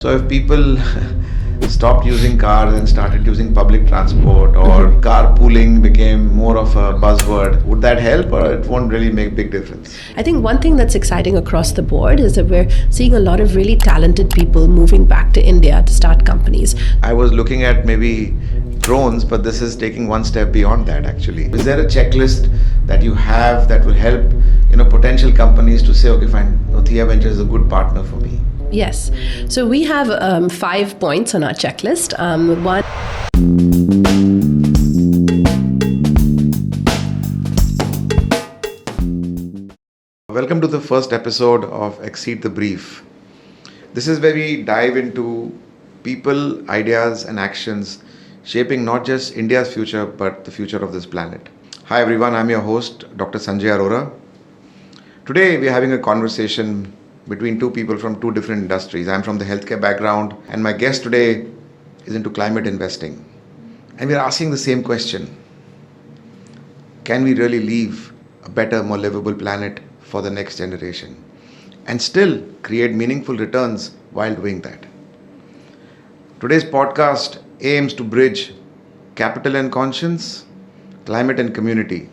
So if people stopped using cars and started using public transport, or carpooling became more of a buzzword, would that help, or it won't really make big difference? I think one thing that's exciting across the board is that we're seeing a lot of really talented people moving back to India to start companies. I was looking at maybe drones, but this is taking one step beyond that actually. Is there a checklist that you have that will help potential companies to say, okay, fine, Theia Ventures is a good partner for me? Yes. So we have 5 points on our checklist. One. Welcome to the first episode of Exceed the Brief. This is where we dive into people, ideas, and actions shaping not just India's future, but the future of this planet. Hi everyone, I'm your host, Dr. Sanjay Arora. Today we are having a conversation between two people from two different industries. I'm from the healthcare background, and my guest today is into climate investing. And we're asking the same question. Can we really leave a better, more livable planet for the next generation and still create meaningful returns while doing that? Today's podcast aims to bridge capital and conscience, climate and community,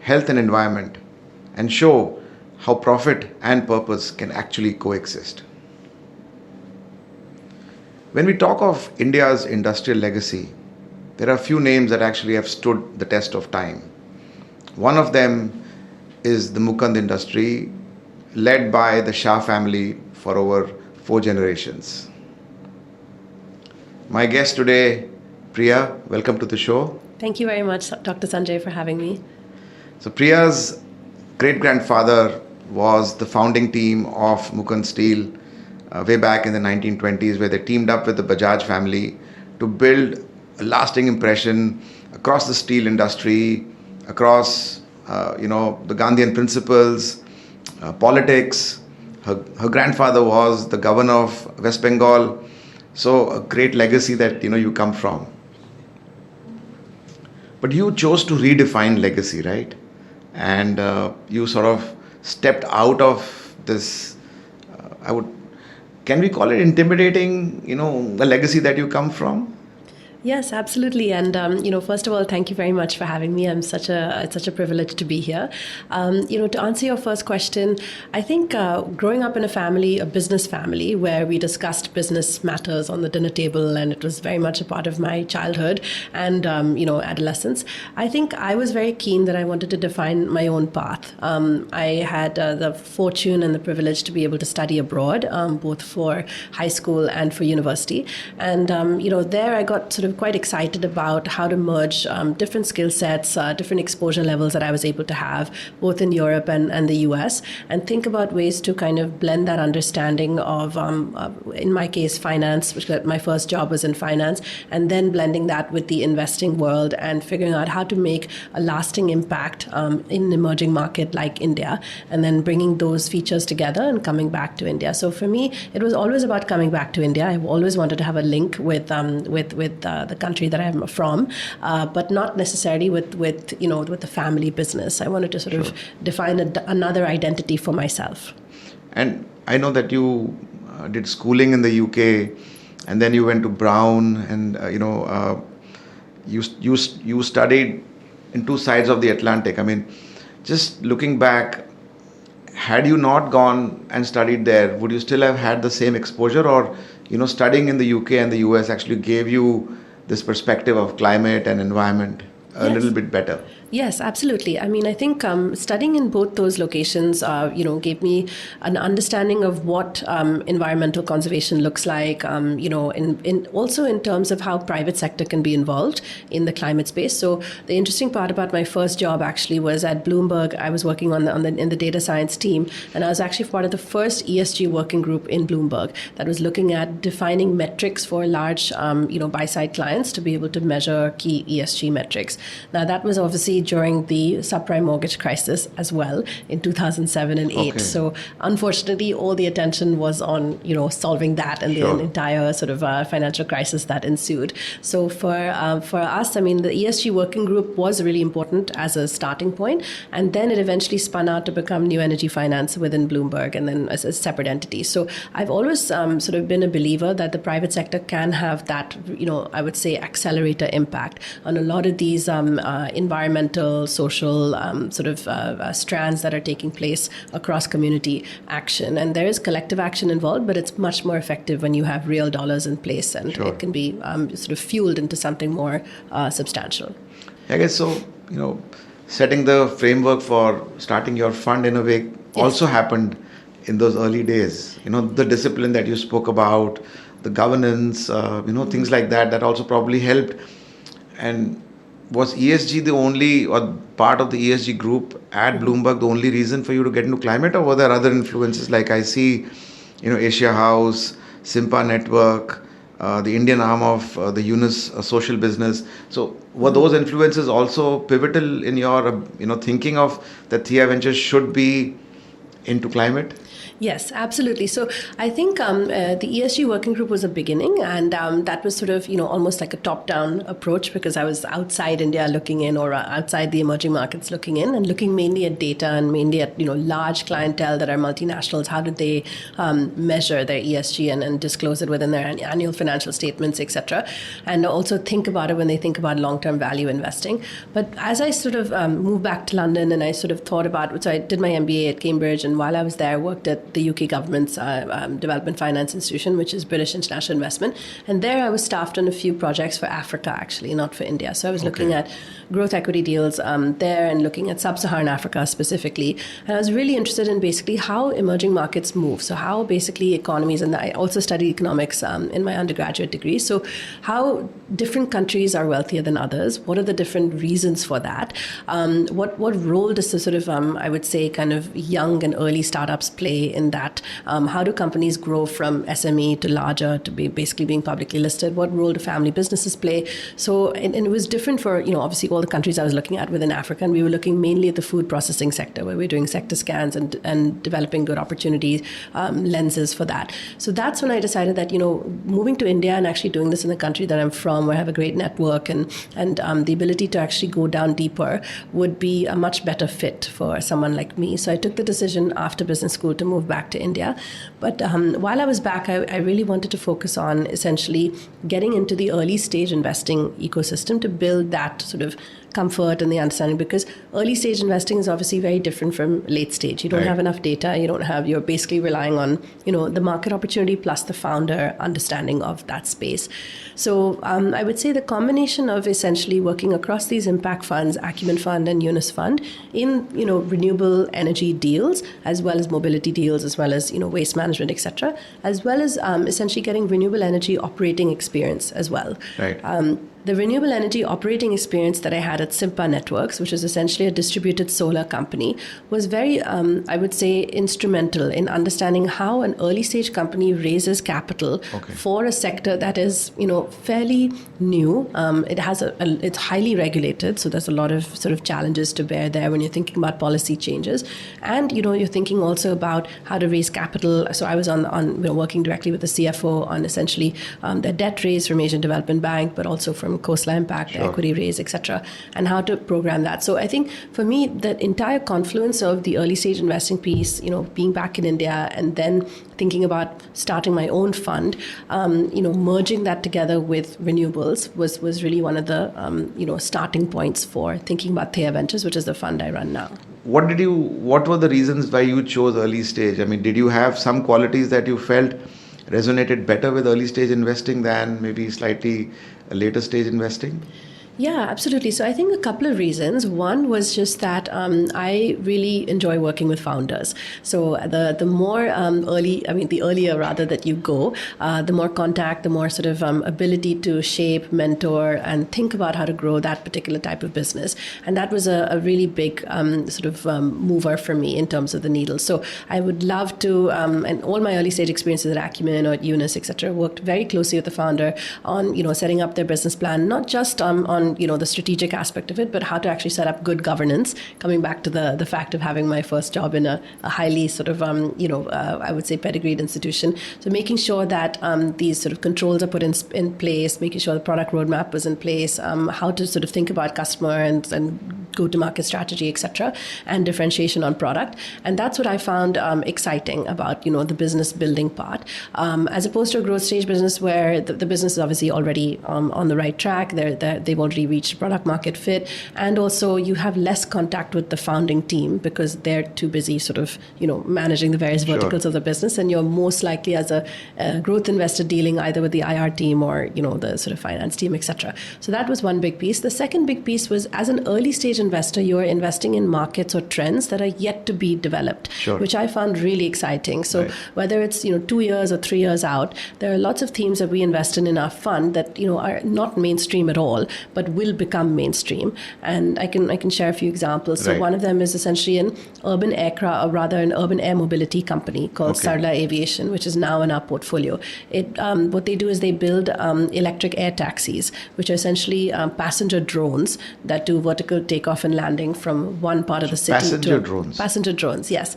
health and environment, and show how profit and purpose can actually coexist. When we talk of India's industrial legacy, there are a few names that actually have stood the test of time. One of them is the Mukand industry, led by the Shah family for over 4 generations. My guest today, Priya, welcome to the show. Thank you very much, Dr. Sanjay, for having me. So Priya's great-grandfather was the founding team of Mukand Steel way back in the 1920s, where they teamed up with the Bajaj family to build a lasting impression across the steel industry, across the Gandhian principles, politics. Her grandfather was the governor of West Bengal, so a great legacy that you come from. But you chose to redefine legacy, right? And you sort of stepped out of this, can we call it intimidating, the legacy that you come from? Yes, absolutely. And, first of all, thank you very much for having me. It's such a privilege to be here. To answer your first question, I think growing up in a business family, where we discussed business matters on the dinner table, and it was very much a part of my childhood and, adolescence, I think I was very keen that I wanted to define my own path. I had the fortune and the privilege to be able to study abroad, both for high school and for university. And, there I got sort of quite excited about how to merge different skill sets, different exposure levels that I was able to have, both in Europe and the US, and think about ways to kind of blend that understanding of, in my case, finance, which my first job was in finance, and then blending that with the investing world and figuring out how to make a lasting impact in an emerging market like India, and then bringing those features together and coming back to India. So for me, it was always about coming back to India. I've always wanted to have a link with the country that I'm from, but not necessarily with the family business. I wanted to sort of define another identity for myself. And I know that you did schooling in the UK, and then you went to Brown, and you studied in two sides of the Atlantic. I mean, just looking back, had you not gone and studied there, would you still have had the same exposure, or studying in the UK and the US actually gave you this perspective of climate and environment a little bit better? Yes, absolutely. I mean, I think studying in both those locations, gave me an understanding of what environmental conservation looks like, also in terms of how private sector can be involved in the climate space. So the interesting part about my first job actually was at Bloomberg. I was working in the data science team, and I was actually part of the first ESG working group in Bloomberg that was looking at defining metrics for large, buy-side clients to be able to measure key ESG metrics. Now, that was obviously during the subprime mortgage crisis as well in 2007 and 8. Okay. So unfortunately, all the attention was on, solving that and Sure. the entire sort of financial crisis that ensued. So for us, I mean, the ESG working group was really important as a starting point, and then it eventually spun out to become New Energy Finance within Bloomberg, and then as a separate entity. So I've always sort of been a believer that the private sector can have that, I would say, accelerator impact on a lot of these environmental, social strands that are taking place across community action. And there is collective action involved, but it's much more effective when you have real dollars in place, and Sure. it can be sort of fueled into something more substantial. I guess so, setting the framework for starting your fund in a way also happened in those early days. The discipline that you spoke about, the governance, things like that also probably helped. And was ESG the only, or part of the ESG group at Bloomberg, the only reason for you to get into climate, or were there other influences? Like I see, Asia House, Simpa Network, the Indian arm of the Yunus social business. So were those influences also pivotal in your, thinking of that Theia Ventures should be into climate? Yes, absolutely. So I think the ESG working group was a beginning, and that was sort of, almost like a top-down approach, because I was outside India looking in, or outside the emerging markets looking in, and looking mainly at data and mainly at, large clientele that are multinationals. How did they measure their ESG and disclose it within their annual financial statements, etc. And also think about it when they think about long-term value investing. But as I sort of moved back to London, and I sort of thought about, so I did my MBA at Cambridge, and while I was there, I worked at the UK government's development finance institution, which is British International Investment. And there I was staffed on a few projects for Africa, actually, not for India. So I was looking at growth equity deals there, and looking at sub-Saharan Africa specifically. And I was really interested in basically how emerging markets move. So how basically economies, and I also studied economics in my undergraduate degree. So how different countries are wealthier than others. What are the different reasons for that? What role does the sort of, I would say, kind of young and early startups play in that? How do companies grow from SME to larger, to be basically being publicly listed? What role do family businesses play? So, and it was different for, obviously all the countries I was looking at within Africa, and we were looking mainly at the food processing sector, where we're doing sector scans and developing good opportunities, lenses for that. So that's when I decided that, moving to India and actually doing this in the country that I'm from, where I have a great network and the ability to actually go down deeper, would be a much better fit for someone like me. So I took the decision after business school to move back to India. But while I was back, I really wanted to focus on essentially getting into the early stage investing ecosystem to build that sort of comfort and the understanding, because early stage investing is obviously very different from late stage. You don't have enough data. You're basically relying on, the market opportunity plus the founder understanding of that space. So I would say the combination of essentially working across these impact funds, Acumen Fund and Yunus Fund, in, renewable energy deals, as well as mobility deals, as well as, waste management, etc., as well as essentially getting renewable energy operating experience as well. Right. The renewable energy operating experience that I had at Simpa Networks, which is essentially a distributed solar company, was very, I would say, instrumental in understanding how an early stage company raises capital for a sector that is, fairly new. It's highly regulated, so there's a lot of sort of challenges to bear there when you're thinking about policy changes, and you're thinking also about how to raise capital. So I was on working directly with the CFO on essentially the debt raise from Asian Development Bank, but also from Khosla Impact, the equity raise, etc., and how to program that. So I think for me, the entire confluence of the early stage investing piece, being back in India, and then thinking about starting my own fund, merging that together with renewables was really one of the starting points for thinking about Theia Ventures, which is the fund I run now. What were the reasons why you chose early stage? I mean, did you have some qualities that you felt resonated better with early stage investing than maybe slightly later stage investing? Yeah, absolutely. So I think a couple of reasons. One was just that I really enjoy working with founders. So the more the earlier rather that you go, the more contact, the more sort of ability to shape, mentor, and think about how to grow that particular type of business. And that was a really big mover for me in terms of the needle. So I would love to, and all my early stage experiences at Acumen or at Yunus, etc., worked very closely with the founder on, setting up their business plan, not just on on, the strategic aspect of it, but how to actually set up good governance, coming back to the fact of having my first job in a highly sort of, I would say pedigreed institution. So making sure that these sort of controls are put in place, making sure the product roadmap was in place, how to sort of think about customer and go-to-market strategy, etc., and differentiation on product. And that's what I found exciting about, the business building part, as opposed to a growth stage business where the business is obviously already on the right track. They've already reached product market fit, and also you have less contact with the founding team because they're too busy sort of, managing the various verticals of the business, and you're most likely as a growth investor dealing either with the IR team or, the sort of finance team, etc. So that was one big piece. The second big piece was, as an early stage investor, you are investing in markets or trends that are yet to be developed, which I found really exciting. So whether it's 2 years or 3 years out, there are lots of themes that we invest in our fund that are not mainstream at all, but will become mainstream. And I can share a few examples. So one of them is essentially an urban aircraft, or rather an urban air mobility company called Sarla Aviation, which is now in our portfolio. What they do is they build electric air taxis, which are essentially passenger drones that do vertical takeoff and landing from one part of the city. Passenger drones, yes.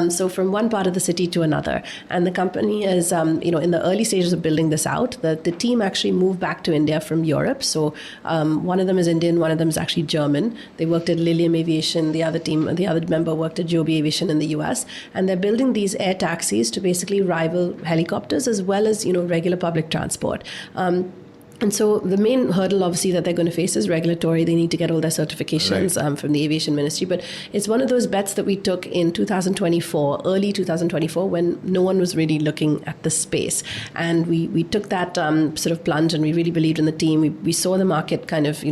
So from one part of the city to another. And the company is, in the early stages of building this out. The team actually moved back to India from Europe. So one of them is Indian, one of them is actually German. They worked at Lilium Aviation. The other member worked at Joby Aviation in the US. And they're building these air taxis to basically rival helicopters as well as, regular public transport. And so the main hurdle, obviously, that they're going to face is regulatory. They need to get all their certifications from the aviation ministry. But it's one of those bets that we took in 2024, early 2024, when no one was really looking at the space. And we took that sort of plunge, and we really believed in the team. We saw the market kind of,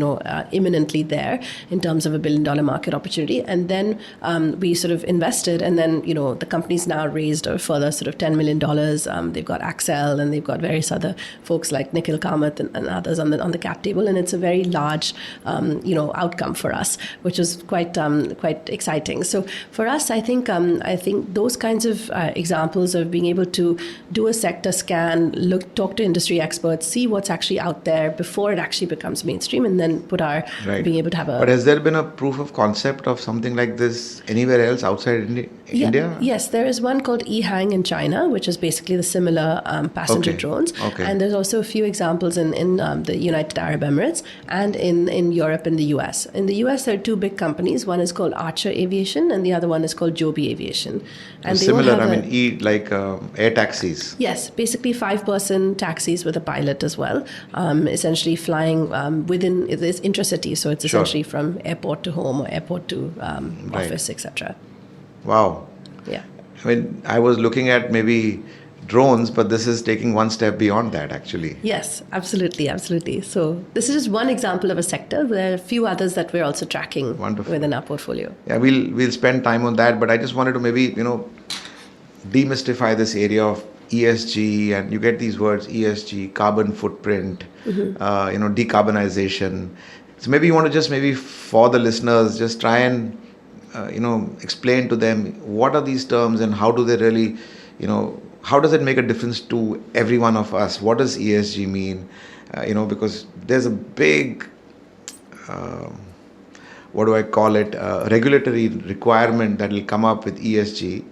imminently there in terms of $1 billion market opportunity. And then we sort of invested. And then, the company's now raised a further sort of $10 million. They've got Axel, and they've got various other folks like Nikhil Kamath and others on the cap table, and it's a very large, outcome for us, which is quite exciting. So for us, I think those kinds of examples of being able to do a sector scan, talk to industry experts, see what's actually out there before it actually becomes mainstream, and then put our being able to have a. But has there been a proof of concept of something like this anywhere else outside India? Yes, there is one called eHang in China, which is basically the similar passenger drones. And there's also a few examples in the United Arab Emirates and in Europe and the US. In the US, there are two big companies. One is called Archer Aviation, and the other one is called Joby Aviation. And similar, air taxis. Yes, basically 5-person taxis with a pilot as well, essentially flying within, it's intracity, so it's essentially from airport to home or airport to office, etc. Wow. Yeah. I was looking at maybe drones, but this is taking one step beyond that, actually. Yes, absolutely. So this is just one example of a sector. There are a few others that we're also tracking within our portfolio. Yeah, we'll spend time on that, but I just wanted to maybe, demystify this area of ESG, and you get these words, ESG, carbon footprint, decarbonization. So maybe you want to just for the listeners, just try and, explain to them what are these terms and how do they really, how does it make a difference to every one of us? What does ESG mean? Because there's a big, regulatory requirement that will come up with ESG.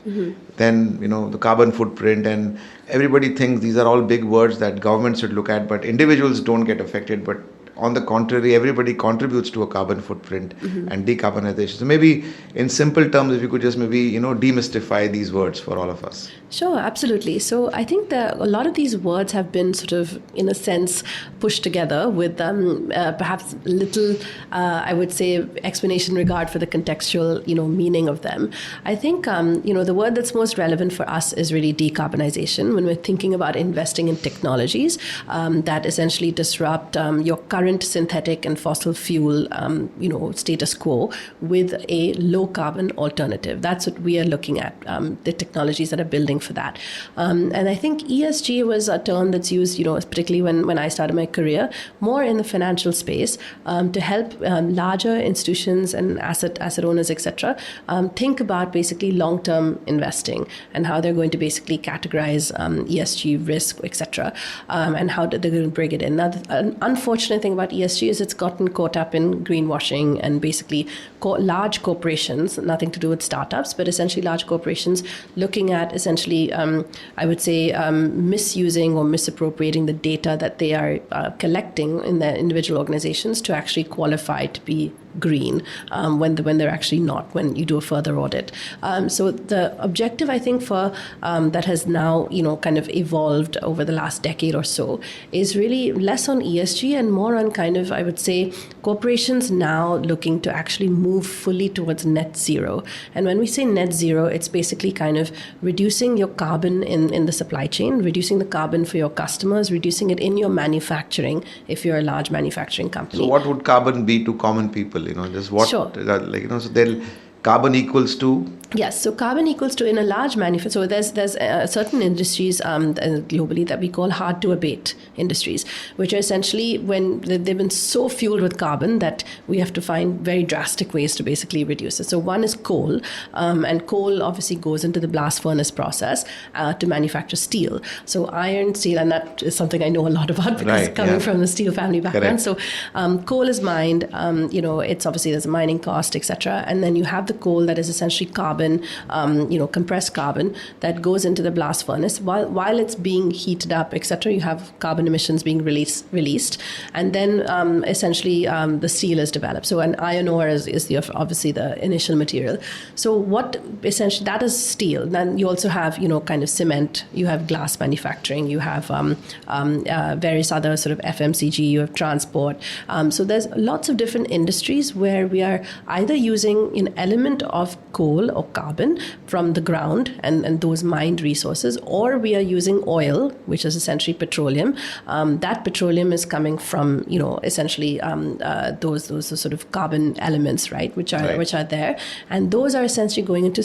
Then, the carbon footprint, and everybody thinks these are all big words that governments should look at, but individuals don't get affected. But on the contrary, everybody contributes to a carbon footprint and decarbonization. So maybe in simple terms, if you could just demystify these words for all of us. Sure, absolutely. So I think that a lot of these words have been sort of, in a sense, pushed together with perhaps little, I would say, explanation regard for the contextual, meaning of them. I think, the word that's most relevant for us is really decarbonization. When we're thinking about investing in technologies that essentially disrupt your current synthetic and fossil fuel, status quo with a low carbon alternative. That's what we are looking at, the technologies that are building for that. And I think ESG was a term that's used, particularly when I started my career, more in the financial space, to help larger institutions and asset owners, etc., think about basically long-term investing and how they're going to basically categorize ESG risk, etc., and how they're going to bring it in. Now, the unfortunate thing about ESG is it's gotten caught up in greenwashing and basically large corporations, nothing to do with startups, but essentially large corporations looking at essentially, I would say, misusing or misappropriating the data that they are collecting in their individual organizations to actually qualify to be green when they're actually not, when you do a further audit. So the objective, I think, for that has now kind of evolved over the last decade or so is really less on ESG and more on kind of, I would say, corporations now looking to actually move fully towards net zero. And when we say net zero, it's basically kind of reducing your carbon in the supply chain, reducing the carbon for your customers, reducing it in your manufacturing if you're a large manufacturing company. So what would carbon be to common people? Just what, sure. So they'll carbon equals to? Yes, so carbon equals to in a large manufacturer. So there's certain industries globally that we call hard to abate industries, which are essentially when they've been so fueled with carbon that we have to find very drastic ways to basically reduce it. So one is coal, and coal obviously goes into the blast furnace process to manufacture steel. So iron, steel, and that is something I know a lot about because coming from the steel family background. Correct. So coal is mined. It's obviously there's a mining cost, etc. And then you have the coal that is essentially carbon, compressed carbon that goes into the blast furnace. While it's being heated up, etc., you have carbon emissions being released, and then essentially the steel is developed. So an iron ore is obviously the initial material. So what essentially that is steel. Then you also have kind of cement. You have glass manufacturing. You have various other sort of FMCG. You have transport. So there's lots of different industries where we are either using an element of coal or carbon from the ground and those mined resources, or we are using oil, which is essentially petroleum. That petroleum is coming from essentially those sort of carbon elements, right, which are there, and those are essentially going into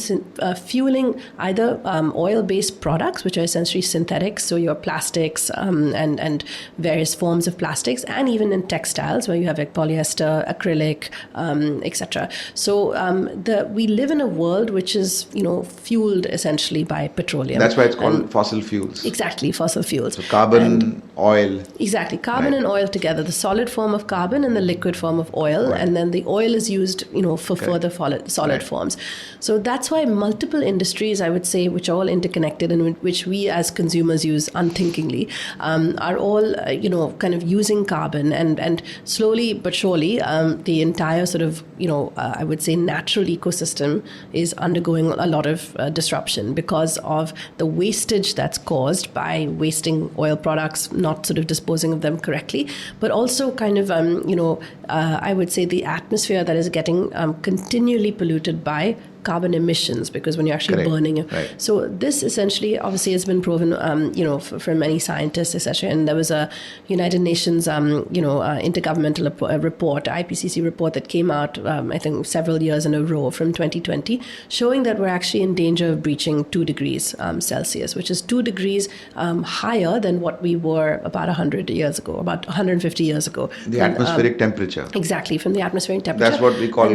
fueling either oil-based products, which are essentially synthetics, so your plastics and various forms of plastics, and even in textiles where you have like polyester, acrylic, etc. So we live in a world which is fueled essentially by petroleum. That's why it's called fossil fuels. Exactly, fossil fuels. So carbon, oil. Exactly, carbon and oil together, the solid form of carbon and the liquid form of oil, and then the oil is used for further solid forms. So that's why multiple industries, I would say, which are all interconnected and which we as consumers use unthinkingly, are all kind of using carbon, and slowly but surely the entire sort of I would say natural ecosystem is undergoing a lot of disruption because of the wastage that's caused by wasting oil products, not sort of disposing of them correctly, but also kind of I would say the atmosphere that is getting continually polluted by carbon emissions, because when you're actually burning it. Right. So this essentially obviously has been proven, for many scientists, etc. And there was a United Nations, intergovernmental report, IPCC report that came out, I think several years in a row from 2020, showing that we're actually in danger of breaching 2 degrees Celsius, which is 2 degrees higher than what we were about 100 years ago, about 150 years ago. The atmospheric temperature. Exactly, from the atmospheric temperature. That's what we call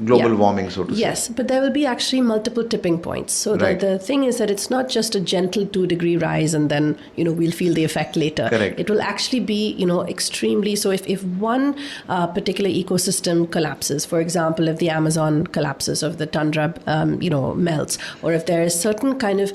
global warming, so to say. Yes, but there will be actually multiple tipping points. So the thing is that it's not just a gentle 2-degree rise and then, we'll feel the effect later. Correct. It will actually be, extremely. So if one particular ecosystem collapses, for example, if the Amazon collapses, or if the tundra, melts, or if there is certain kind of,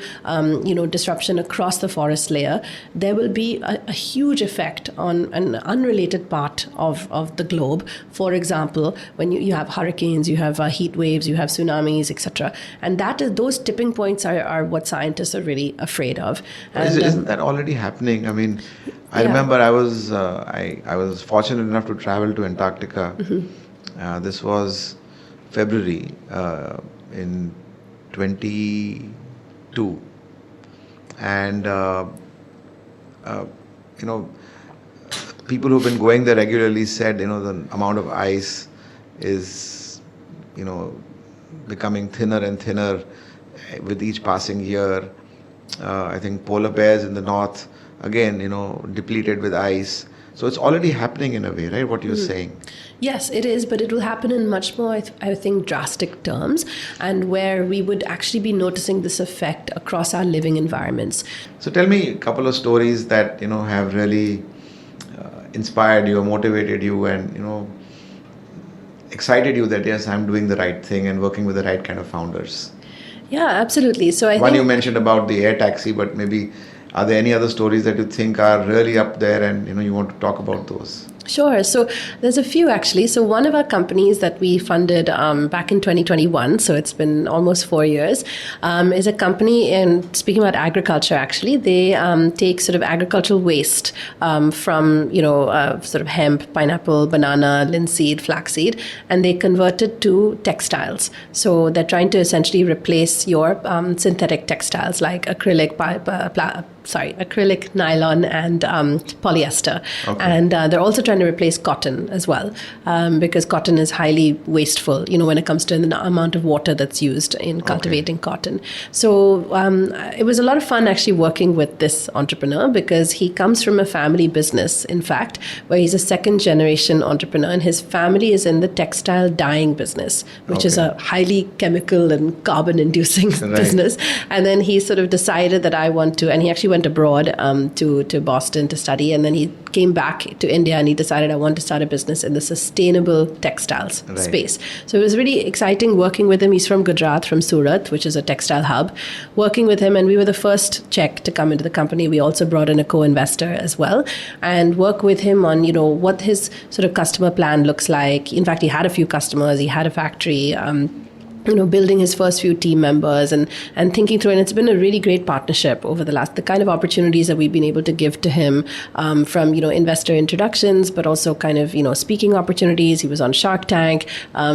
disruption across the forest layer, there will be a huge effect on an unrelated part of the globe. For example, when you have hurricanes, you have heat waves, you have tsunamis, etc. And those tipping points are what scientists are really afraid of. And, isn't that already happening? I mean, I remember I was fortunate enough to travel to Antarctica. Mm-hmm. This was February in 22, and people who've been going there regularly said the amount of ice is becoming thinner and thinner with each passing year, I think polar bears in the north, again, depleted with ice. So it's already happening in a way, right? What you're saying. Yes, it is, but it will happen in much more, I think, drastic terms, and where we would actually be noticing this effect across our living environments. So tell me a couple of stories that have really inspired you, motivated you, and excited you that yes, I'm doing the right thing and working with the right kind of founders. Yeah, absolutely. So I One think you mentioned about the air taxi, but maybe are there any other stories that you think are really up there and you want to talk about those? Sure. So there's a few actually. So one of our companies that we funded back in 2021, so it's been almost 4 years, is a company speaking about agriculture actually. They take sort of agricultural waste from, sort of hemp, pineapple, banana, linseed, flaxseed, and they convert it to textiles. So they're trying to essentially replace your synthetic textiles like acrylic, nylon, and polyester. Okay. And they're also trying to replace cotton as well, because cotton is highly wasteful, when it comes to the amount of water that's used in cultivating cotton. So it was a lot of fun actually working with this entrepreneur, because he comes from a family business, in fact, where he's a second generation entrepreneur, and his family is in the textile dyeing business, which is a highly chemical and carbon inducing business. And then he sort of decided that and he actually went abroad to Boston to study, and then he came back to India and he decided, I want to start a business in the sustainable textiles space. So it was really exciting working with him. He's from Gujarat, from Surat, which is a textile hub. Working with him, and we were the first Czech to come into the company. We also brought in a co-investor as well, and work with him on, what his sort of customer plan looks like. In fact, he had a few customers, he had a factory, building his first few team members and thinking through. And it's been a really great partnership over the kind of opportunities that we've been able to give to him, from, investor introductions, but also kind of, speaking opportunities. He was on Shark Tank.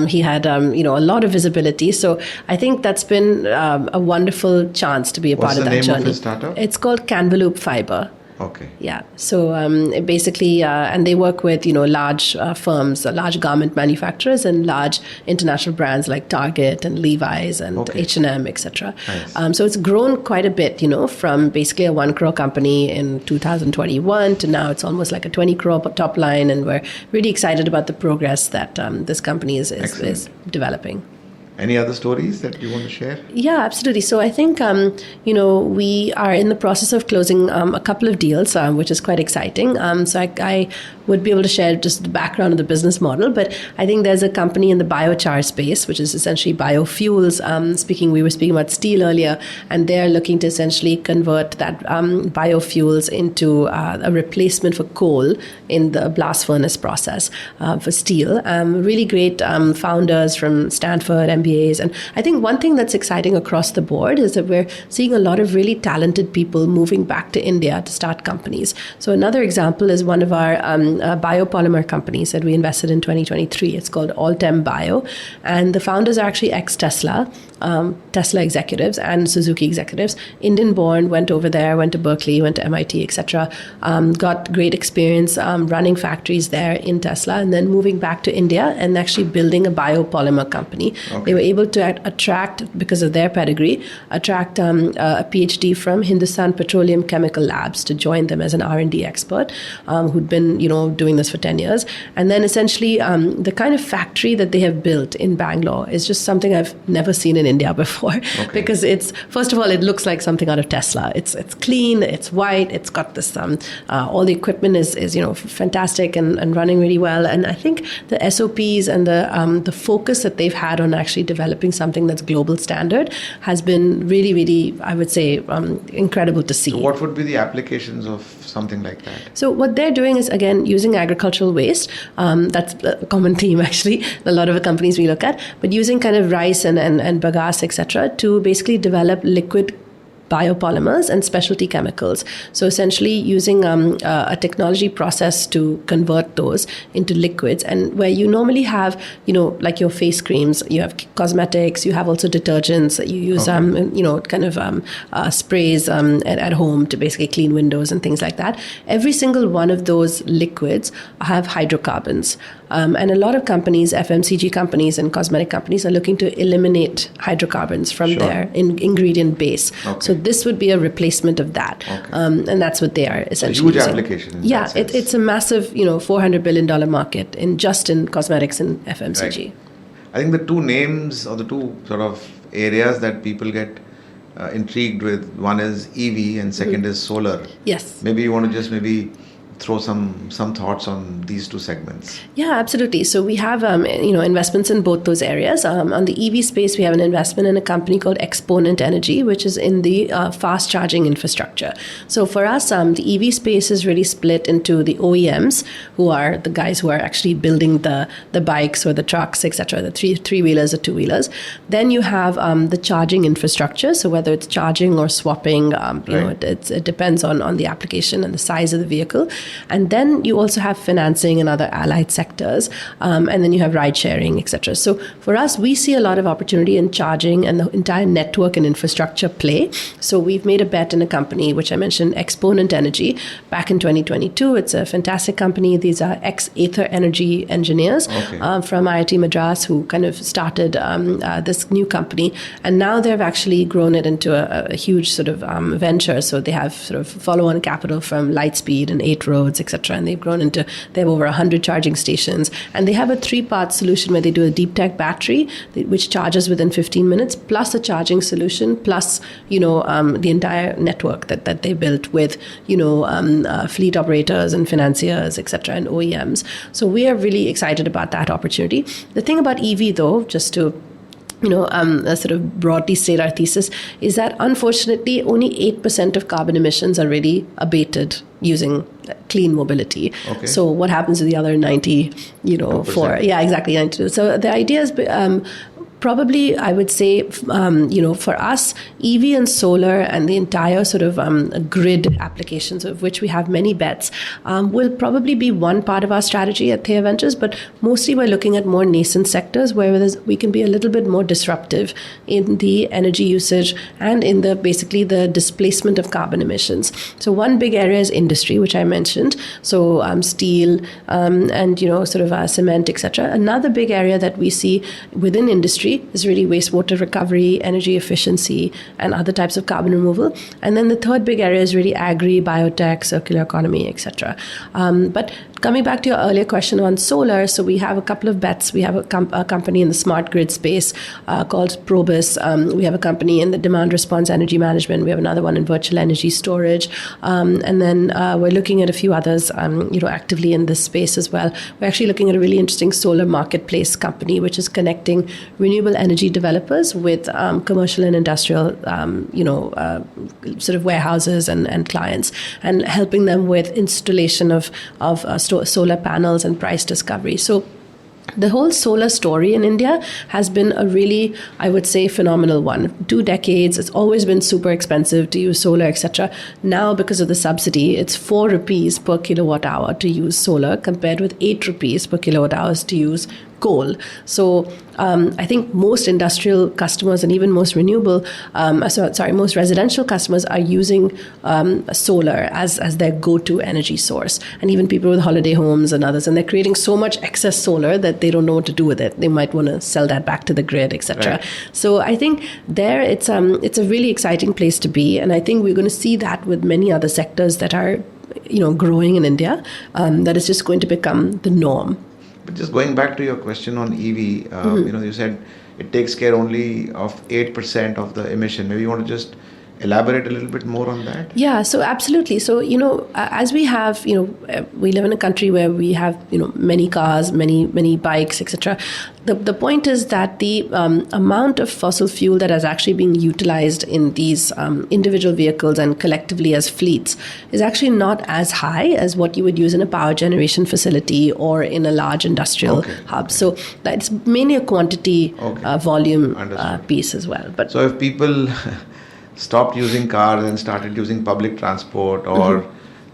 He had, a lot of visibility. So I think that's been a wonderful chance to be a part of that What's the name journey. of his startup? It's called Canvelope Fiber. Okay. Yeah. So basically, and they work with, large firms, large garment manufacturers, and large international brands like Target and Levi's and H&M, etc. Nice. So it's grown quite a bit, from basically a 1 crore company in 2021 to now it's almost like a 20 crore top line. And we're really excited about the progress that this company is developing. Any other stories that you want to share? Yeah, absolutely. So I think, we are in the process of closing a couple of deals, which is quite exciting. So I would be able to share just the background of the business model, but I think there's a company in the biochar space, which is essentially biofuels. We were speaking about steel earlier, and they're looking to essentially convert that biofuels into a replacement for coal in the blast furnace process for steel. Really great founders from Stanford, MBAs. And I think one thing that's exciting across the board is that we're seeing a lot of really talented people moving back to India to start companies. So another example is one of our biopolymer companies that we invested in 2023. It's called Altem Bio. And the founders are actually ex-Tesla, Tesla executives and Suzuki executives, Indian born, went over there, went to Berkeley, went to MIT, etc. Got great experience running factories there in Tesla, and then moving back to India and actually building a biopolymer company. They were able to attract, because of their pedigree, a PhD from Hindustan Petroleum Chemical Labs to join them as an R&D expert, who'd been, doing this for 10 years. And then essentially the kind of factory that they have built in Bangalore is just something I've never seen in India before. Because it's, first of all, it looks like something out of Tesla. It's clean, it's white, it's got this, all the equipment is fantastic and running really well. And I think the SOPs and the focus that they've had on actually developing something that's global standard has been really, really, I would say, incredible to see. So what would be the applications of something like that? So what they're doing is, again, using agricultural waste. That's a common theme, actually, a lot of the companies we look at, but using kind of rice and bagasse, etc., to basically develop liquid biopolymers and specialty chemicals. So essentially using a technology process to convert those into liquids, and where you normally have, like your face creams, you have cosmetics, you have also detergents, you use, sprays at home to basically clean windows and things like that. Every single one of those liquids have hydrocarbons. And a lot of companies, FMCG companies and cosmetic companies, are looking to eliminate hydrocarbons from their ingredient base. So this would be a replacement of that. And that's what they are essentially huge using. application in Yeah, that sense. it's a massive, $400 billion market just in cosmetics and FMCG. Right. I think the two names or the two sort of areas that people get intrigued with, one is EV and second is solar. Yes. Maybe you want to just throw some thoughts on these two segments. Yeah, absolutely. So we have investments in both those areas. On the EV space, we have an investment in a company called Exponent Energy, which is in the fast charging infrastructure. So for us, the EV space is really split into the OEMs, who are the guys who are actually building the bikes or the trucks, etc., the three-wheelers or two-wheelers. Then you have the charging infrastructure. So whether it's charging or swapping, it depends on the application and the size of the vehicle. And then you also have financing and other allied sectors. And then you have ride sharing, etc. So for us, we see a lot of opportunity in charging and the entire network and infrastructure play. So we've made a bet in a company, which I mentioned, Exponent Energy, back in 2022. It's a fantastic company. These are ex-Ather Energy engineers from IIT Madras who kind of started this new company. And now they've actually grown it into a huge sort of venture. So they have sort of follow-on capital from Lightspeed and 8 Roads, etc. And they have over 100 charging stations. And they have a 3-part solution where they do a deep tech battery, which charges within 15 minutes, plus a charging solution, plus, the entire network that they built with, fleet operators and financiers, etc., and OEMs. So we are really excited about that opportunity. The thing about EV, though, just to sort of broadly state our thesis, is that unfortunately only 8% of carbon emissions are really abated using clean mobility. Okay. So what happens to the other 90, yeah, exactly, 92. So the idea is probably, I would say, for us, EV and solar and the entire sort of grid applications, of which we have many bets, will probably be one part of our strategy at Theia Ventures. But mostly we're looking at more nascent sectors where we can be a little bit more disruptive in the energy usage and in basically the displacement of carbon emissions. So one big area is industry, which I mentioned. So steel and, sort of cement, etc. Another big area that we see within industry is really wastewater recovery, energy efficiency, and other types of carbon removal. And then the third big area is really agri, biotech, circular economy, etc. But coming back to your earlier question on solar, so we have a couple of bets. We have a company in the smart grid space called Probus. We have a company in the demand response energy management. We have another one in virtual energy storage. And then we're looking at a few others, actively in this space as well. We're actually looking at a really interesting solar marketplace company, which is connecting renewable energy developers with commercial and industrial, sort of warehouses and clients, and helping them with installation of solar panels and price discovery. So the whole solar story in India has been a really, I would say, phenomenal one. 2 decades, it's always been super expensive to use solar, etc. Now, because of the subsidy, it's 4 rupees per kilowatt hour to use solar, compared with 8 rupees per kilowatt hours to use coal. So I think most industrial customers and even most most residential customers are using solar as their go-to energy source. And even people with holiday homes and others, and they're creating so much excess solar that they don't know what to do with it. They might want to sell that back to the grid, etc. Right. So I think it's a really exciting place to be, and I think we're going to see that with many other sectors that are growing in India. That is just going to become the norm. But just going back to your question on EV, you said it takes care only of 8% of the emission. Maybe you want to just elaborate a little bit more on that? Yeah, so absolutely. So, as we have, we live in a country where we have, many cars, many bikes, etc. The point is that the amount of fossil fuel that is actually being utilized in these individual vehicles and collectively as fleets is actually not as high as what you would use in a power generation facility or in a large industrial hub. So that's mainly a quantity volume piece as well. But so if people stopped using cars and started using public transport or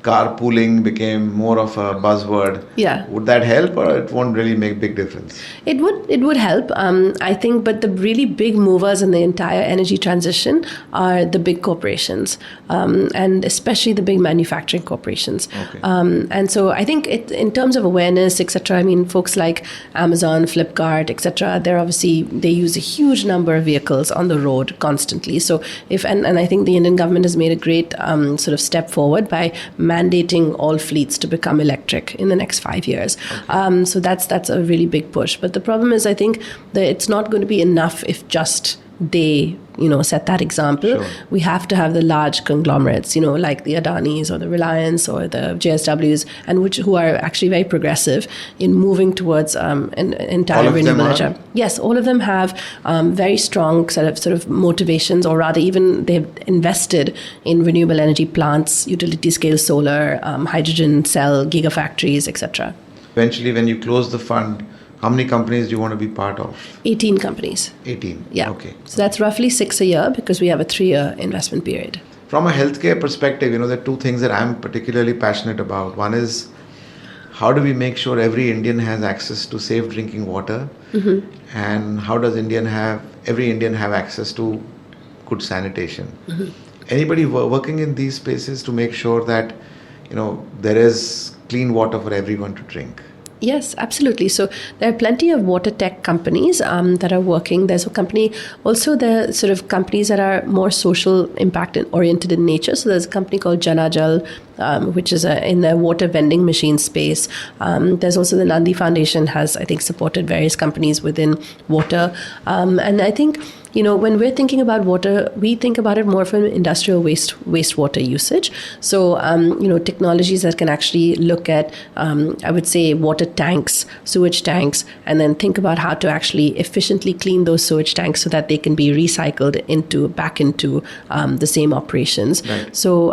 carpooling became more of a buzzword, Yeah. would that help, or it won't really make big difference? It would help, I think, but the really big movers in the entire energy transition are the big corporations, and especially the big manufacturing corporations. Okay. And so I think in terms of awareness, etc. I mean, folks like Amazon, Flipkart, etc. They use a huge number of vehicles on the road constantly. So and I think the Indian government has made a great sort of step forward by mandating all fleets to become electric in the next 5 years. Okay. So that's a really big push. But the problem is, I think that it's not going to be enough if just they set that example. Sure. We have to have the large conglomerates, like the Adanis or the Reliance or the JSWs, and who are actually very progressive in moving towards an entire All of them renewable are? energy. Yes, all of them have very strong sort of motivations, or rather, even they've invested in renewable energy plants, utility scale solar, hydrogen cell gigafactories, etc. Eventually, when you close the fund, how many companies do you want to be part of? 18 companies. 18. Yeah. Okay. So that's roughly 6 a year because we have a 3-year investment period. From a healthcare perspective, there are two things that I'm particularly passionate about. One is, how do we make sure every Indian has access to safe drinking water? Mm-hmm. And how does every Indian have access to good sanitation? Mm-hmm. Anybody working in these spaces to make sure that, there is clean water for everyone to drink? Yes, absolutely. So there are plenty of water tech companies that are working. There's a company, also the sort of companies that are more social impact oriented in nature. So there's a company called Janajal, which is in the water vending machine space. There's also the Nandi Foundation has, I think, supported various companies within water. And I think, when we're thinking about water, we think about it more from industrial wastewater usage. So, technologies that can actually look at, I would say, water tanks, sewage tanks, and then think about how to actually efficiently clean those sewage tanks so that they can be recycled back into the same operations. Right. So,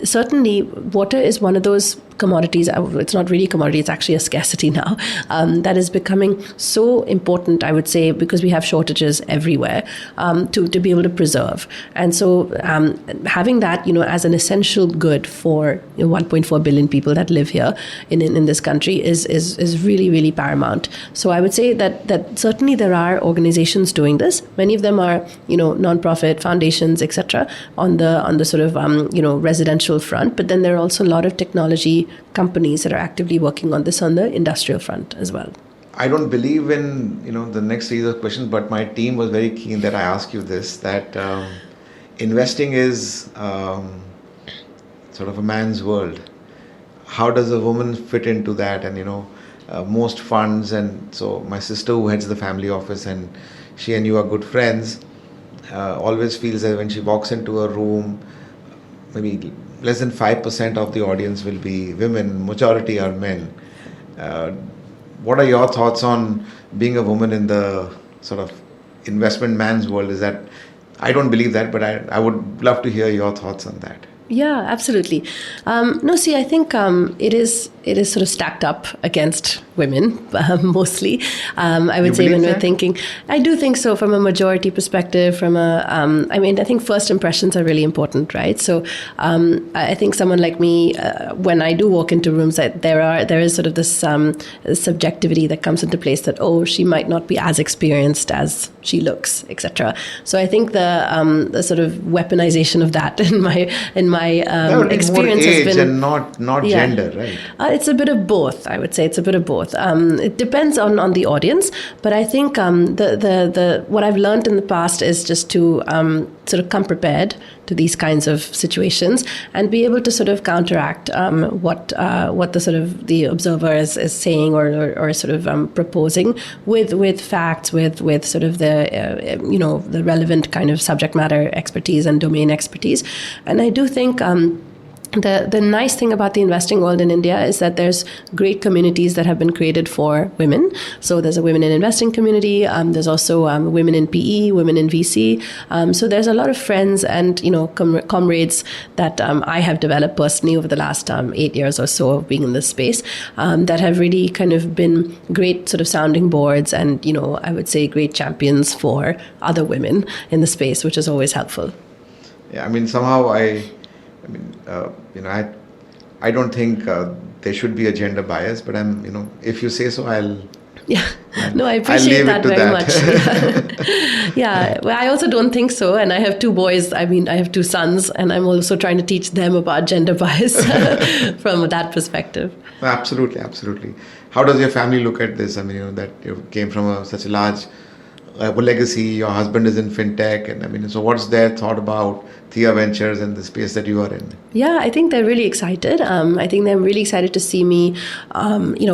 certainly, water is one of those commodities. It's not really a commodity, it's actually a scarcity now, that is becoming so important, I would say, because we have shortages everywhere, to be able to preserve. And so having that, as an essential good for 1.4 billion people that live here in this country is really, really paramount. So I would say that certainly there are organizations doing this. Many of them are, non-profit foundations, etc., on the sort of, residential front. But then there are also a lot of technology companies that are actively working on this on the industrial front as well. I don't believe in the next series of questions, but my team was very keen that I ask you this, that investing is sort of a man's world. How does a woman fit into that? And most funds, and so my sister who heads the family office, and she and you are good friends, always feels that when she walks into a room, maybe less than 5% of the audience will be women, majority are men. What are your thoughts on being a woman in the sort of investment man's world? Is that, I don't believe that, but I would love to hear your thoughts on that. Yeah, absolutely. I think it is sort of stacked up against women, mostly. I would say when we're thinking, I do think so from a majority perspective, I think first impressions are really important, right? So I think someone like me, when I do walk into rooms, there is sort of this subjectivity that comes into place that, she might not be as experienced as she looks, etc. So I think the sort of weaponization of that in my experience more age has been, and not gender, right? It's a bit of both. I would say it's a bit of both. It depends on the audience, but I think the what I've learned in the past is just to sort of come prepared to these kinds of situations and be able to sort of counteract what the sort of the observer is saying or sort of proposing with facts, with sort of the relevant kind of subject matter expertise and domain expertise. And I do think the nice thing about the investing world in India is that there's great communities that have been created for women. So there's a women in investing community. There's also women in PE, women in VC. So there's a lot of friends and comrades that I have developed personally over the last 8 years or so of being in this space, that have really kind of been great sort of sounding boards and I would say great champions for other women in the space, which is always helpful. Yeah, I mean somehow I I don't think there should be a gender bias, but if you say so, Yeah, no, I I'll appreciate leave it that to very that. much. Yeah, well, I also don't think so. And I have two boys. I mean, I have two sons, and I'm also trying to teach them about gender bias from that perspective. Absolutely, absolutely. How does your family look at this? That you came from such a large legacy. Your husband is in fintech, and so what's their thought about Theia Ventures and the space that you are in? Yeah, I think they're really excited. I think they're really excited to see me,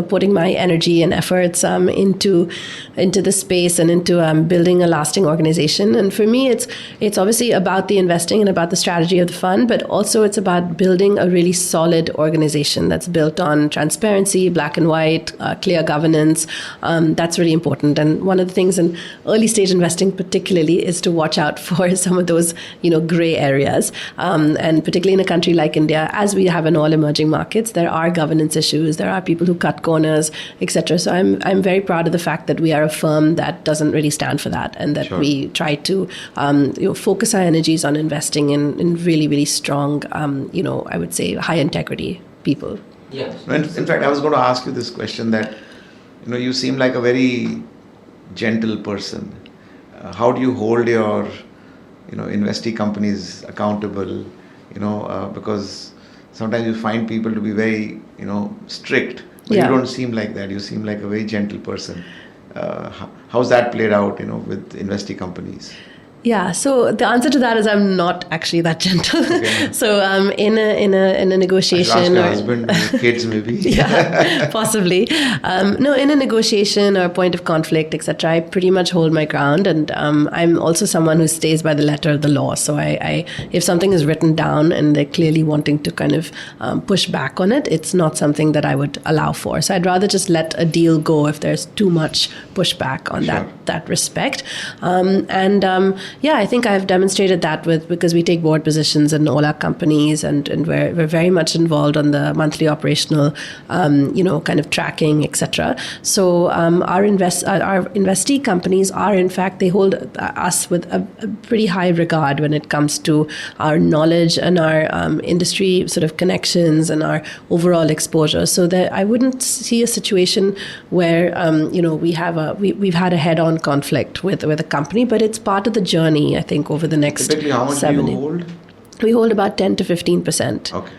putting my energy and efforts into the space and into building a lasting organization. And for me, it's obviously about the investing and about the strategy of the fund, but also it's about building a really solid organization that's built on transparency, black and white, clear governance. That's really important. And one of the things in early stage investing, particularly, is to watch out for some of those gray areas, and particularly in a country like India, as we have in all emerging markets, there are governance issues, there are people who cut corners, etc. So I'm very proud of the fact that we are a firm that doesn't really stand for that, and that Sure. we try to focus our energies on investing in really, really strong, I would say high integrity people. Yes. In fact, I was going to ask you this question that, you seem like a very gentle person. How do you hold your investee companies accountable, because sometimes you find people to be very, strict, but Yeah. you don't seem like that. You seem like a very gentle person. How's that played out, with investee companies? Yeah, so the answer to that is I'm not actually that gentle. Okay. So in a I should ask negotiation your or husband, your kids maybe. yeah, possibly. No, in a negotiation or point of conflict, etc., I pretty much hold my ground, and I'm also someone who stays by the letter of the law. So I if something is written down and they're clearly wanting to kind of push back on it, it's not something that I would allow for. So I'd rather just let a deal go if there's too much pushback on Sure. that respect. I think I've demonstrated that because we take board positions in all our companies, and we're very much involved on the monthly operational, kind of tracking, etc. So our investee companies are, in fact, they hold us with a pretty high regard when it comes to our knowledge and our industry sort of connections and our overall exposure. So that I wouldn't see a situation where we've had a head-on conflict with a company, but it's part of the journey. I think over the next Typically, how much do 7 you years. hold? We hold about 10 to 15%. Okay.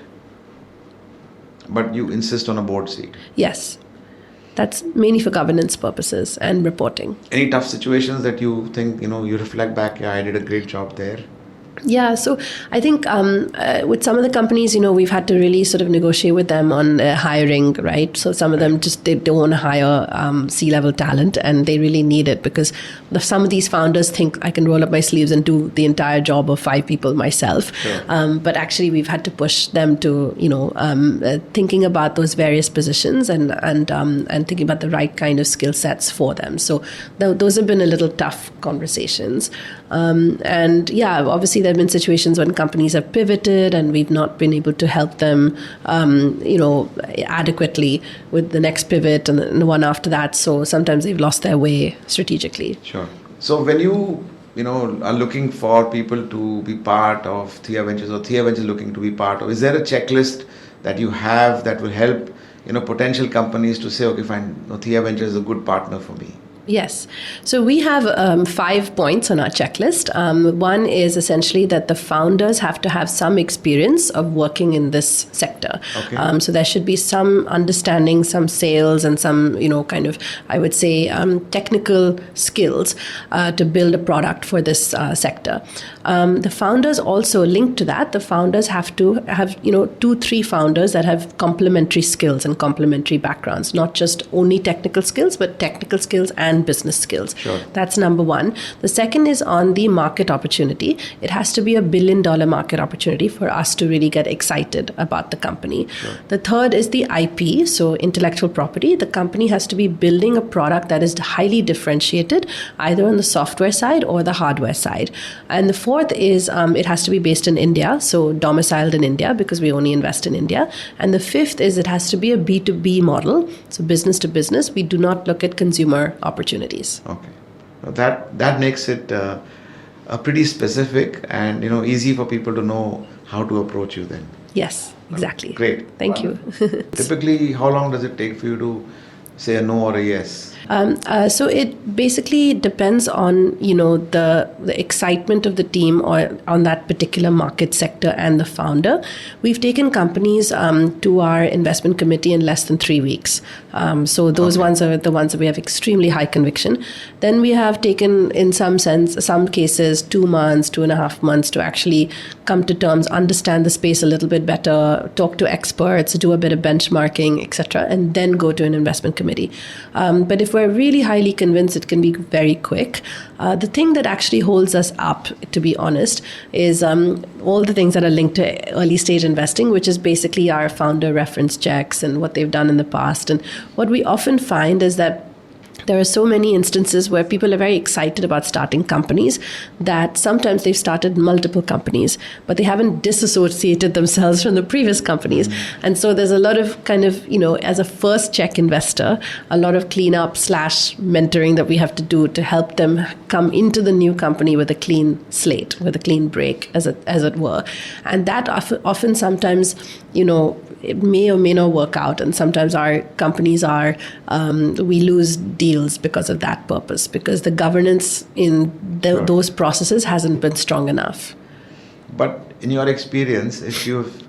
But you insist on a board seat. Yes. That's mainly for governance purposes and reporting. Any tough situations that you think, you reflect back, yeah, I did a great job there? Yeah, so I think with some of the companies, we've had to really sort of negotiate with them on hiring, right? So some of them just, they don't want to hire C-level talent, and they really need it because some of these founders think I can roll up my sleeves and do the entire job of 5 people myself. Sure. But actually, we've had to push them to, thinking about those various positions and thinking about the right kind of skill sets for them. So those have been a little tough conversations. Obviously there have been situations when companies have pivoted and we've not been able to help them, adequately with the next pivot and the one after that. So sometimes they've lost their way strategically. Sure. So when you are looking for people to be part of Theia Ventures, or Theia Ventures looking to be part of, is there a checklist that you have that will help potential companies to say, okay, fine, Theia Ventures is a good partner for me? Yes. So we have 5 points on our checklist. One is essentially that the founders have to have some experience of working in this sector. Okay. So there should be some understanding, some sales, and some, kind of, I would say, technical skills to build a product for this sector. The founders also linked to that. The founders have to have, 2-3 founders that have complementary skills and complementary backgrounds, not just only technical skills, but technical skills and business skills. Sure. That's number one. The second is on the market opportunity. It has to be $1 billion market opportunity for us to really get excited about the company. Sure. The third is the IP, so intellectual property. The company has to be building a product that is highly differentiated, either on the software side or the hardware side. And the fourth is it has to be based in India, so domiciled in India because we only invest in India. And the fifth is it has to be a B2B model, so business to business. We do not look at consumer opportunities. Okay. Now that makes it pretty specific and easy for people to know how to approach you then. Yes. Exactly. Great. Thank you. Typically, how long does it take for you to say a no or a yes? So it basically depends on the excitement of the team or on that particular market sector and the founder. We've taken companies to our investment committee in less than 3 weeks. So those ones are the ones that we have extremely high conviction. Then we have taken, in some cases, 2 months, 2.5 months to actually come to terms, understand the space a little bit better, talk to experts, do a bit of benchmarking, etc., and then go to an investment committee. But if we're really highly convinced, it can be very quick. The thing that actually holds us up, to be honest, is all the things that are linked to early stage investing, which is basically our founder reference checks and what they've done in the past. And what we often find is that there are so many instances where people are very excited about starting companies that sometimes they've started multiple companies, but they haven't disassociated themselves from the previous companies. And so there's a lot of kind of, as a first check investor, a lot of cleanup / mentoring that we have to do to help them come into the new company with a clean slate, with a clean break, as it were. And that often sometimes, it may or may not work out. And sometimes our companies we lose deals because of that purpose, because the governance in those processes hasn't been strong enough. But in your experience, if you've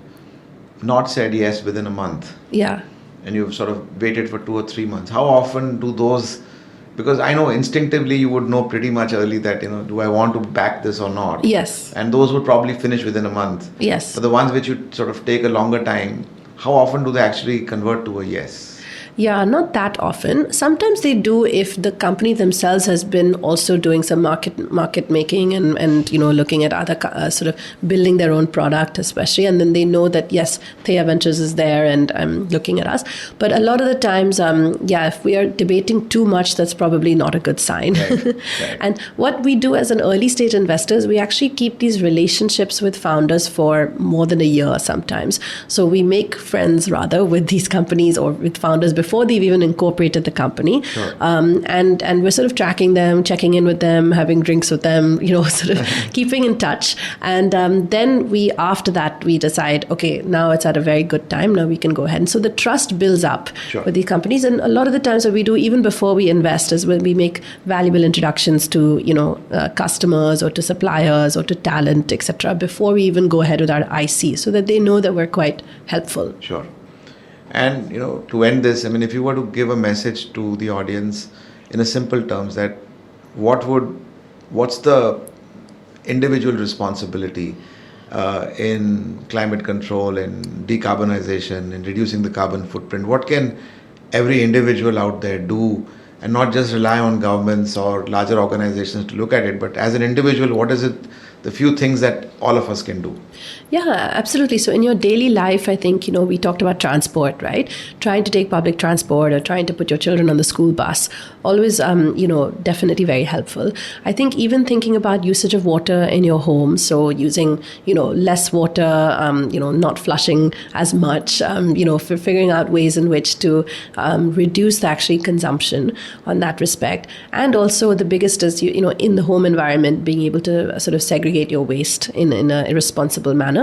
not said yes within a month, yeah, and you've sort of waited for 2 or 3 months, how often do those, because I know instinctively you would know pretty much early that, do I want to back this or not? Yes. And those would probably finish within a month. Yes. But the ones which you sort of take a longer time, how often do they actually convert to a yes? Yeah, not that often. Sometimes they do if the company themselves has been also doing some market making and looking at other sort of building their own product, especially, and then they know that yes, Theia Ventures is there and looking at us. But a lot of the times, if we are debating too much, that's probably not a good sign. Right. And what we do as an early stage investor is we actually keep these relationships with founders for more than a year sometimes. So we make friends rather with these companies or with founders before they've even incorporated the company. Sure. And we're sort of tracking them, checking in with them, having drinks with them, sort of keeping in touch. And then after that, we decide, okay, now it's at a very good time. Now we can go ahead. And so the trust builds up Sure. with these companies. And a lot of the times what we do, even before we invest, is when we make valuable introductions to, customers or to suppliers or to talent, etc., before we even go ahead with our IC, so that they know that we're quite helpful. Sure. And, to end this, if you were to give a message to the audience in a simple terms, that what's the individual responsibility in climate control, in decarbonization, in reducing the carbon footprint? What can every individual out there do, and not just rely on governments or larger organizations to look at it, but as an individual, what is it, the few things that all of us can do? Yeah, absolutely. So in your daily life, I think, we talked about transport, right? Trying to take public transport or trying to put your children on the school bus, always, definitely very helpful. I think even thinking about usage of water in your home, so using, less water, not flushing as much, for figuring out ways in which to reduce the actually consumption on that respect. And also the biggest is, in the home environment, being able to sort of segregate your waste in a responsible manner.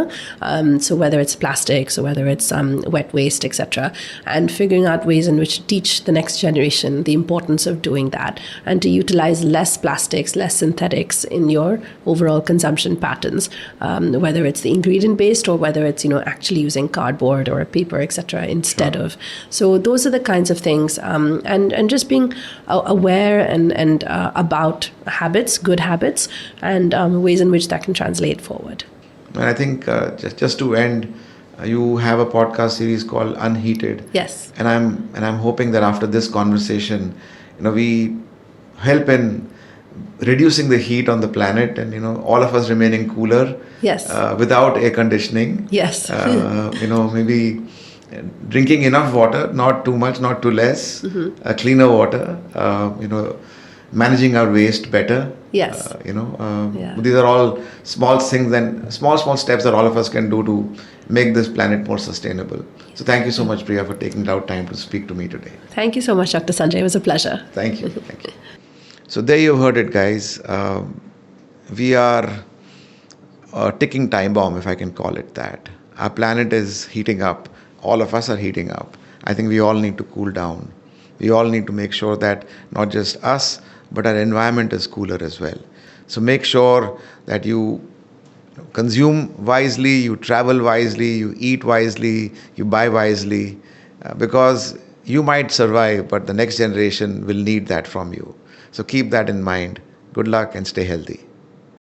So whether it's plastics or whether it's wet waste, etc., and figuring out ways in which to teach the next generation the importance of doing that and to utilize less plastics, less synthetics in your overall consumption patterns, whether it's the ingredient based or whether it's actually using cardboard or paper, etc., instead Sure. of. So those are the kinds of things, and just being aware and about habits, good habits, and ways in which that can translate forward. And I think just to end, you have a podcast series called Unheated. Yes. And I'm hoping that after this conversation, we help in reducing the heat on the planet, and all of us remaining cooler. Yes. Without air conditioning. Yes. Maybe drinking enough water, not too much, not too less. Cleaner water. Managing our waste better. Yes. These are all small things and small steps that all of us can do to make this planet more sustainable. So thank you so much, Priya, for taking out time to speak to me today. Thank you so much, Dr. Sanjay. It was a pleasure. Thank you. Thank you. So there you heard it, guys. We are a ticking time bomb, if I can call it that. our planet is heating up. All of us are heating up. I think we all need to cool down. We all need to make sure that not just us, but our environment is cooler as well. So make sure that you consume wisely, you travel wisely, you eat wisely, you buy wisely, because you might survive, but the next generation will need that from you. So keep that in mind. Good luck and stay healthy.